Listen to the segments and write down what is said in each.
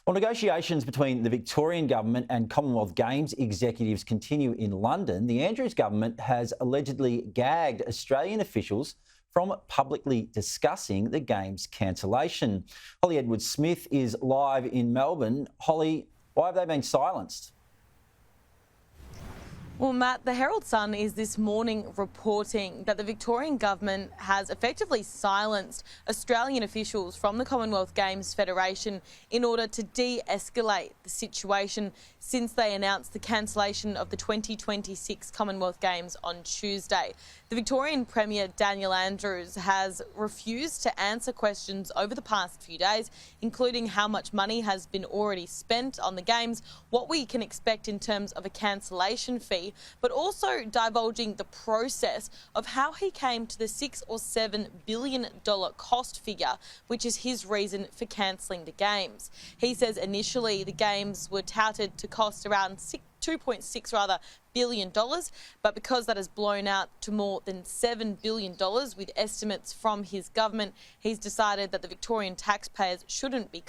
Well, negotiations between the Victorian government and Commonwealth Games executives continue in London. The Andrews government has allegedly gagged Australian officials from publicly discussing the Games cancellation. Holly Edwards-Smith is live in Melbourne. Holly, why have they been silenced? Well, Matt, the Herald Sun is this morning reporting that the Victorian government has effectively silenced Australian officials from the Commonwealth Games Federation in order to de-escalate the situation since they announced the cancellation of the 2026 Commonwealth Games on Tuesday. The Victorian Premier, Daniel Andrews, has refused to answer questions over the past few days, including how much money has been already spent on the Games, what we can expect in terms of a cancellation fee, but also divulging the process of how he came to the $6 or $7 billion cost figure, which is his reason for cancelling the Games. He says initially the Games were touted to cost around $2.6 billion, but because that has blown out to more than $7 billion with estimates from his government, he's decided that the Victorian taxpayers shouldn't be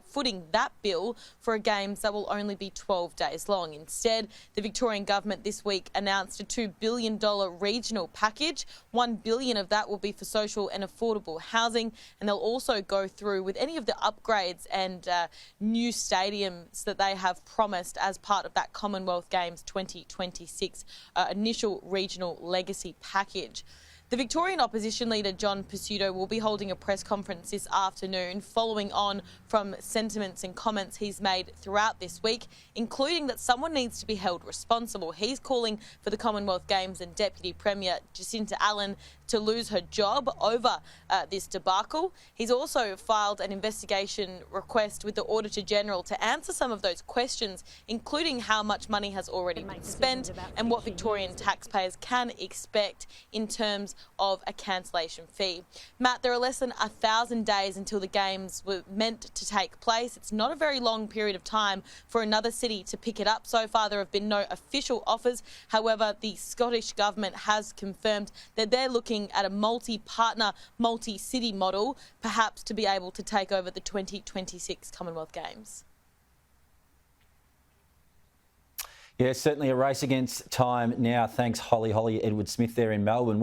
footing that bill for a Games that will only be 12 days long. Instead, the Victorian government this week announced a $2 billion regional package. $1 billion of that will be for social and affordable housing, and they'll also go through with any of the upgrades and new stadiums that they have promised as part of that Commonwealth Games 2026 initial regional legacy package. The Victorian opposition leader John Pesutto will be holding a press conference this afternoon following on from sentiments and comments he's made throughout this week, including that someone needs to be held responsible. He's calling for the Commonwealth Games and Deputy Premier Jacinta Allen to lose her job over this debacle. He's also filed an investigation request with the Auditor General to answer some of those questions, including how much money has already been spent and what Victorian taxpayers can expect in terms of a cancellation fee. Matt, there are less than 1,000 days until the Games were meant to take place. It's not a very long period of time for another city to pick it up. So far, there have been no official offers. However, the Scottish government has confirmed that they're looking at a multi-partner, multi-city model, perhaps to be able to take over the 2026 Commonwealth Games. Yeah, certainly a race against time now. Thanks, Holly Edwards-Smith there in Melbourne.